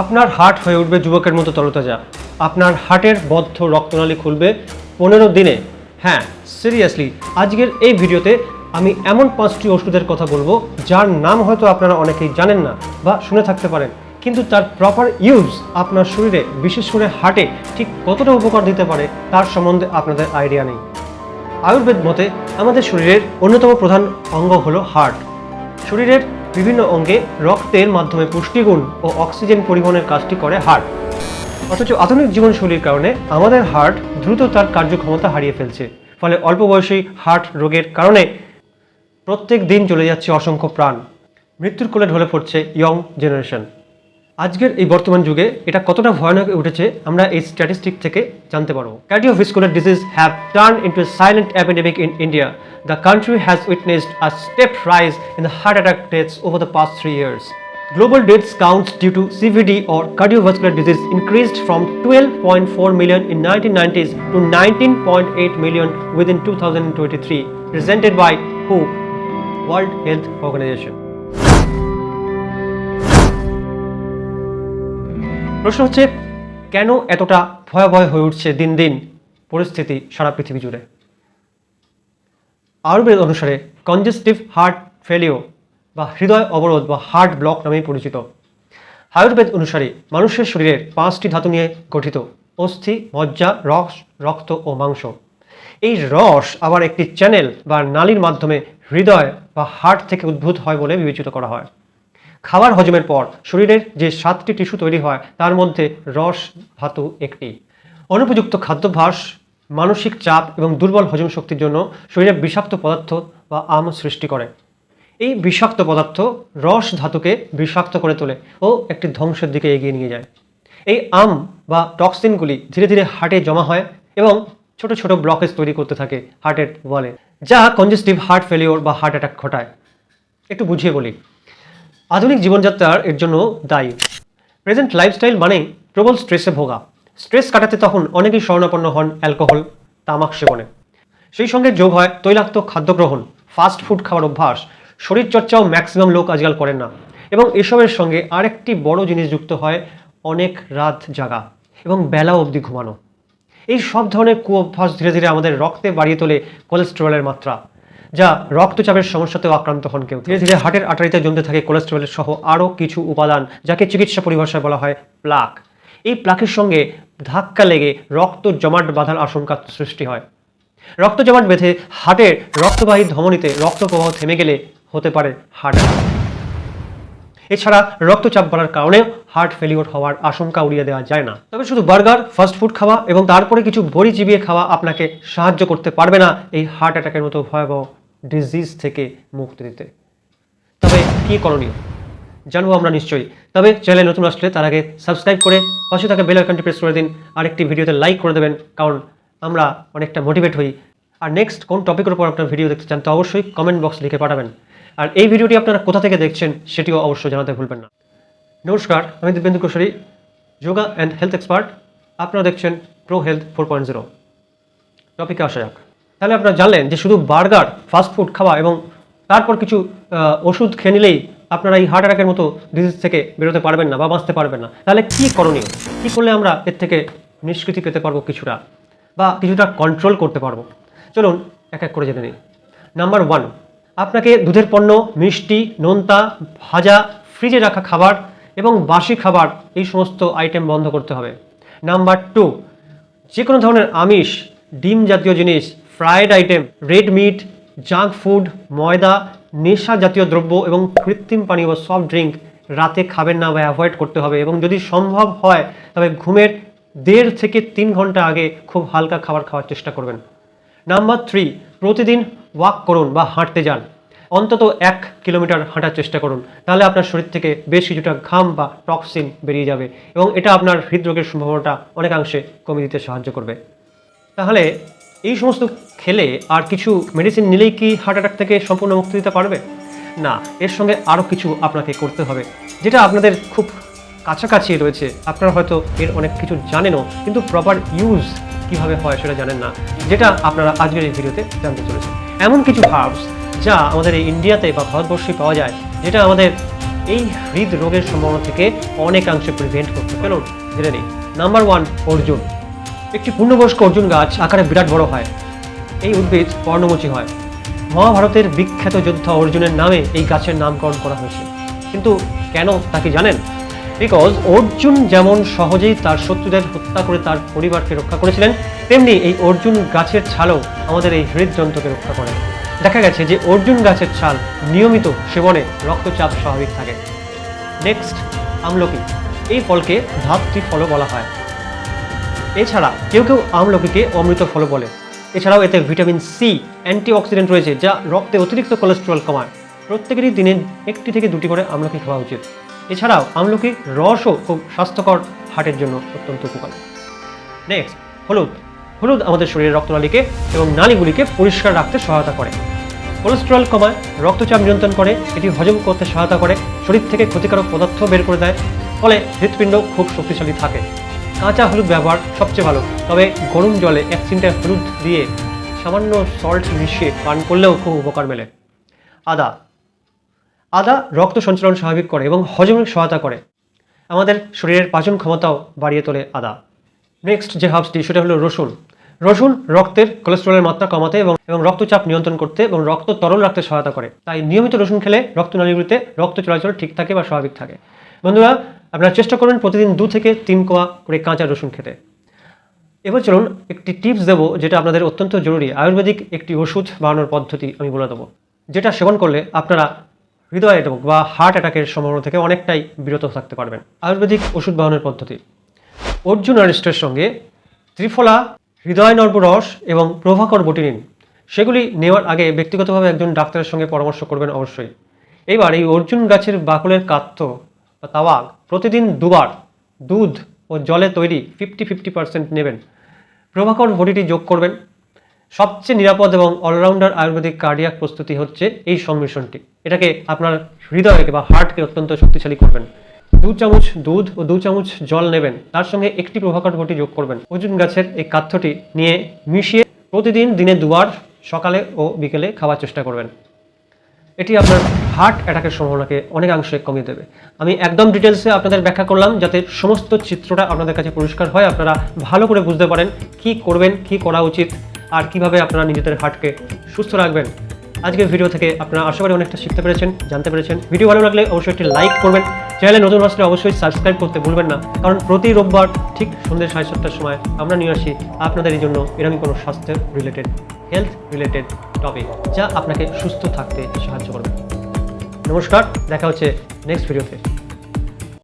আপনার হার্ট হয়ে উঠবে যুবকের মতো তরতাজা। আপনার হার্টের বদ্ধ রক্তনালী খুলবে 15 দিনে। হ্যাঁ, সিরিয়াসলি আজকের এই ভিডিওতে আমি এমন 5টি ওষুধের কথা বলবো যার নাম হয়তো আপনারা অনেকেই জানেন না বা শুনে থাকতে পারেন, কিন্তু তার প্রপার ইউজ আপনার শরীরে, বিশেষ করে হার্টে ঠিক কতটা উপকার দিতে পারে তার সম্বন্ধে আপনাদের আইডিয়া নেই। আয়ুর্বেদ মতে আমাদের শরীরের অন্যতম প্রধান অঙ্গ হলো হার্ট। শরীরের বিভিন্ন অঙ্গে রক্তের মাধ্যমে পুষ্টিগুণ ও অক্সিজেন পরিবহনের কাজটি করে হার্ট। অথচ আধুনিক জীবনশৈলীর কারণে আমাদের হার্ট দ্রুত তার কার্যক্ষমতা হারিয়ে ফেলছে। ফলে অল্প বয়সী হার্ট রোগের কারণে প্রত্যেক দিন চলে যাচ্ছে অসংখ্য প্রাণ। মৃত্যুর কোলে ঢলে পড়ছে ইয়ং জেনারেশন। আজকের এই বর্তমান যুগে এটা কতটা ভয়ানক উঠেছে আমরা এই স্ট্যাটিস্টিক থেকে জানতে পারবো। Cardiovascular disease have turned into a silent epidemic in India. The country has witnessed a steep rise in the heart attack deaths over the past 3 years. Global deaths counts due to CVD or cardiovascular disease increased from 12.4 million in 1990s to 19.8 million within 2023, presented by WHO, World Health Organization. প্রশ্ন হচ্ছে, কেন এতটা ভয়াবহ হয়ে উঠছে দিন দিন পরিস্থিতি সারা পৃথিবী জুড়ে? আয়ুর্বেদ অনুসারে কনজেস্টিভ হার্ট ফেলিওর বা হৃদয় অবরোধ বা হার্ট ব্লক নামেই পরিচিত। আয়ুর্বেদ অনুসারে মানুষের শরীরের 5টি ধাতু নিয়ে গঠিত: অস্থি, মজ্জা, রস, রক্ত ও মাংস। এই রস আবার একটি চ্যানেল বা নালীর মাধ্যমে হৃদয় বা হার্ট থেকে উদ্ভূত হয় বলে বিবেচিত করা হয়। খাবার হজমের পর শরীরের যে 7টি টিস্যু তৈরি হয় তার মধ্যে রস ধাতু একটি। অনুপযুক্ত খাদ্যাভ্যাস, মানসিক চাপ এবং দুর্বল হজম শক্তির জন্য শরীরে বিষাক্ত পদার্থ বা আম সৃষ্টি করে। এই বিষাক্ত পদার্থ রস ধাতুকে বিষাক্ত করে তোলে ও একটি ধ্বংসের দিকে এগিয়ে নিয়ে যায়। এই আম বা টক্সিনগুলি ধীরে ধীরে হার্টে জমা হয় এবং ছোট ছোট ব্লকেজ তৈরি করতে থাকে হার্টের ওয়ালে, যা কনজেস্টিভ হার্ট ফেলিওর বা হার্ট অ্যাটাক ঘটায়। একটু বুঝিয়ে বলি, আধুনিক জীবনযাত্রার এর জন্য দায়ী। প্রেজেন্ট লাইফস্টাইল মানেই প্রবল স্ট্রেসে ভোগা। স্ট্রেস কাটাতে তখন অনেকেই শরণাপন্ন হন অ্যালকোহল, তামাক সেবনে। সেই সঙ্গে যোগ হয় তৈলাক্ত খাদ্য গ্রহণ, ফাস্ট ফুড খাওয়ার অভ্যাস। শরীরচর্চাও ম্যাক্সিমাম লোক আজকাল করেন না। এবং এসবের সঙ্গে আরেকটি বড় জিনিস যুক্ত হয়, অনেক রাত জাগা এবং বেলা অবধি ঘুমানো। এই সব ধরনের কুঅভ্যাস ধীরে ধীরে আমাদের রক্তে বাড়িয়ে তোলে কোলেস্টেরলের মাত্রা, যা রক্তচাপের সমস্যাতেও আক্রান্ত হন কেউ। ধীরে ধীরে হার্টের আর্টারিতে জমতে থাকে কোলেস্টেরলের সহ আরও কিছু উপাদান, যাকে চিকিৎসা পরিভাষায় বলা হয় প্লাক। এই প্লাকের সঙ্গে ধাক্কা লেগে রক্ত জমাট বাঁধার আশঙ্কা সৃষ্টি হয়। রক্ত জমাট বেঁধে হার্টের রক্তবাহী ধমনীতে রক্ত প্রবাহ থেমে গেলে হতে পারে হার্ট অ্যাটাক। এছাড়া রক্তচাপ বাড়ার কারণেও হার্ট ফেলিওর হওয়ার আশঙ্কা উড়িয়ে দেওয়া যায় না। তবে শুধু বার্গার, ফাস্টফুড খাওয়া এবং তারপরে কিছু বড়ি চিবিয়ে খাওয়া আপনাকে সাহায্য করতে পারবে না এই হার্ট অ্যাটাকের মতো ভয়াবহ ডিজিজ থেকে মুক্তি দিতে। তবে কী করণীয় জানবো আমরা নিশ্চয়ই। তবে চ্যানেলে নতুন আসলে তার আগে সাবস্ক্রাইব করে পাশে থাকা বেল আইকনটি প্রেস করে দিন। আরেকটি ভিডিওতে লাইক করে দেবেন, কারণ আমরা অনেকটা মোটিভেট হই। আর নেক্সট কোন টপিকের উপর আপনার ভিডিও দেখতে চান তো অবশ্যই কমেন্ট বক্স লিখে পাঠাবেন। আর এই ভিডিওটি আপনারা কোথা থেকে দেখছেন সেটিও অবশ্যই জানাতে ভুলবেন না। নমস্কার, আমি দিব্যেন্দু কুশলী, যোগা অ্যান্ড হেলথ এক্সপার্ট। আপনারা দেখছেন প্রো হেলথ 4.0। টপিকে আসা যাক। তাহলে আপনারা জানলেন যে শুধু বার্গার, ফাস্টফুড খাওয়া এবং তারপর কিছু ওষুধ খেয়ে নিলেই আপনারা এই হার্ট অ্যাটাকের মতো ডিজিজ থেকে বেরোতে পারবেন না বা বাঁচতে পারবেন না। তাহলে কী করণীয়, কী করলে আমরা এর থেকে নিষ্কৃতি পেতে পারবো কিছুটা, বা কিছুটা কন্ট্রোল করতে পারবো? চলুন এক এক করে জেনে নিই। নাম্বার 1, আপনাকে দুধের পণ্য, মিষ্টি, নোনতা, ভাজা, ফ্রিজে রাখা খাবার এবং বাসি খাবার এই সমস্ত আইটেম বন্ধ করতে হবে। নাম্বার 2, যে কোনো ধরনের আমিষ, ডিম জাতীয় জিনিস, fried item, red meat, junk food, ময়দা, নেশা জাতীয় দ্রব্য এবং কৃত্রিম পানীয় বা সফট ড্রিঙ্ক রাতে খাবেন না বা অ্যাভয়েড করতে হবে। এবং যদি সম্ভব হয় তবে ঘুমের 1.5 থেকে 3 ঘন্টা আগে খুব হালকা খাবার খাওয়ার চেষ্টা করবেন। নাম্বার 3, প্রতিদিন ওয়াক করুন বা হাঁটতে যান। অন্তত 1 কিলোমিটার হাঁটার চেষ্টা করুন, তাহলে আপনার শরীর থেকে বেশ কিছুটা ঘাম বা টক্সিন বেরিয়ে যাবে এবং এটা আপনার হৃদরোগের সম্ভাবনাটা অনেকাংশে কমিয়ে দিতে সাহায্য করবে। তাহলে এই সমস্ত খেলে আর কিছু মেডিসিন নিলেই কি হার্ট অ্যাটাক থেকে সম্পূর্ণ মুক্তি দিতে পারবে? না, এর সঙ্গে আরও কিছু আপনাকে করতে হবে, যেটা আপনাদের খুব কাছাকাছি রয়েছে। আপনারা হয়তো এর অনেক কিছু জানেনও, কিন্তু প্রপার ইউজ কীভাবে হয় সেটা জানেন না, যেটা আপনারা আজকের এই ভিডিওতে জানতে চলেছেন। এমন কিছু হার্বস যা আমাদের এই ইন্ডিয়াতে বা ভারতবর্ষে পাওয়া যায়, যেটা আমাদের এই হৃদরোগের সম্ভাবনা থেকে অনেকাংশে প্রিভেন্ট করতে চলুন জেনে নিই। নাম্বার 1, অর্জুন। একটি পূর্ণবয়স্ক অর্জুন গাছ আকারে বিরাট বড় হয়। এই উদ্ভিদ পর্ণমোচী হয়। মহাভারতের বিখ্যাত যোদ্ধা অর্জুনের নামে এই গাছের নামকরণ করা হয়েছে। কিন্তু কেন তা কি জানেন? বিকজ অর্জুন যেমন সহজেই তার শত্রুদের হত্যা করে তার পরিবারকে রক্ষা করেছিলেন, তেমনি এই অর্জুন গাছের ছালও আমাদের এই হৃদযন্ত্রকে রক্ষা করে। দেখা গেছে যে অর্জুন গাছের ছাল নিয়মিত সেবনে রক্তচাপ স্বাভাবিক থাকে। নেক্সট, আমলকি। এই ফলকে ধাত্রী ফলও বলা হয়। এছাড়া কেউ কেউ আমলকিকে অমৃত ফল বলে। এছাড়াও এতে ভিটামিন সি, অ্যান্টিঅক্সিডেন্ট রয়েছে, যা রক্তে অতিরিক্ত কোলেস্টেরল কমায়। প্রত্যেকেরই দিনে 1 থেকে 2টি করে আমলকি খাওয়া উচিত। এছাড়াও আমলকির রসও খুব স্বাস্থ্যকর, হার্টের জন্য অত্যন্ত উপকারী। নেক্সট, হলুদ। হলুদ আমাদের শরীরের রক্তনালীকে এবং নালীগুলিকে পরিষ্কার রাখতে সহায়তা করে। কোলেস্টেরল কমায়, রক্তচাপ নিয়ন্ত্রণ করে, এটি হজম করতে সহায়তা করে, শরীর থেকে ক্ষতিকারক পদার্থ বের করে দেয়, ফলে হৃৎপিণ্ড খুব শক্তিশালী থাকে। কাঁচা হলুদ ব্যবহার সবচেয়ে ভালো, তবে গরম জলে 1 চিমটে হলুদ দিয়ে সামান্য সল্ট মিশিয়ে পান করলেও খুব উপকার মেলে। আদা। আদা রক্ত সঞ্চালন স্বাভাবিক করে এবং হজমে সহায়তা করে। আমাদের শরীরের পাচন ক্ষমতাও বাড়িয়ে তোলে আদা। নেক্সট যে হার্বসটি সেটা হলো রসুন। রসুন রক্তের কোলেস্টেরলের মাত্রা কমাতে এবং রক্তচাপ নিয়ন্ত্রণ করতে এবং রক্ত তরল রাখতে সহায়তা করে। তাই নিয়মিত রসুন খেলে রক্তনালীগুলিতে রক্ত চলাচল ঠিক থাকে বা স্বাভাবিক থাকে। বন্ধুরা, আপনারা চেষ্টা করবেন প্রতিদিন 2 থেকে 3 কোয়া করে কাঁচা রসুন খেতে। এবার চলুন একটি টিপস দেবো, যেটা আপনাদের অত্যন্ত জরুরি। আয়ুর্বেদিক একটি ওষুধ বানানোর পদ্ধতি আমি বলে দেবো, যেটা সেবন করলে আপনারা হৃদয় রোগ বা হার্ট অ্যাটাকের সম্ভাবনা থেকে অনেকটাই বিরত থাকতে পারবেন। আয়ুর্বেদিক ওষুধ বানানোর পদ্ধতি: অর্জুন অরিস্টের সঙ্গে ত্রিফলা, হৃদয়নর্ব রস এবং প্রভাকর বটি নিন। সেগুলি নেওয়ার আগে ব্যক্তিগতভাবে একজন ডাক্তারের সঙ্গে পরামর্শ করবেন অবশ্যই। এইবার এই অর্জুন গাছের বাকলের কাত্য বা তাওয়াগ প্রতিদিন 2 বার দুধ ও জলে তৈরি 50-50% নেবেন। প্রভাকর বটিটি যোগ করবেন। সবচেয়ে নিরাপদ এবং অলরাউন্ডার আয়ুর্বেদিক কার্ডিয়াক প্রস্তুতি হচ্ছে এই সংমিশ্রণটি। এটাকে আপনার হৃদয়কে বা হার্টকে অত্যন্ত শক্তিশালী করবেন। 2 চামচ দুধ ও 2 চামচ জল নেবেন, তার সঙ্গে একটি প্রভাকর বটি যোগ করবেন। অর্জুন গাছের এই কাথ্যটি নিয়ে মিশিয়ে প্রতিদিন দিনে 2 বার সকালে ও বিকেলে খাওয়ার চেষ্টা করবেন। এটি আপনার হার্ট অ্যাটাকের সম্ভাবনাকে অনেকাংশে কমিয়ে দেবে। আমি একদম ডিটেলসে আপনাদের ব্যাখ্যা করলাম, যাতে সমস্ত চিত্রটা আপনাদের কাছে পরিষ্কার হয়, আপনারা ভালো করে বুঝতে পারেন কি করবেন, কি করা উচিত, আর কিভাবে আপনারা নিজেদের হার্টকে সুস্থ রাখবেন। আজকের ভিডিও থেকে আপনারা আশা করি অনেকটা শিখতে পেরেছেন, জানতে পেরেছেন। ভিডিও ভালো লাগলে অবশ্যই একটি লাইক করবেন। চ্যানেলে নতুন আসলে অবশ্যই সাবস্ক্রাইব করতে ভুলবেন না, কারণ প্রতি রোববার ঠিক সন্ধ্যে 7:30টার সময় আমরা নিয়ে আসি আপনাদের এই জন্য এরকমই কোনো স্বাস্থ্য রিলেটেড, হেলথ রিলেটেড টপিক, যা আপনাকে সুস্থ থাকতে সাহায্য করবে। নমস্কার, দেখা হচ্ছে নেক্সট ভিডিওতে।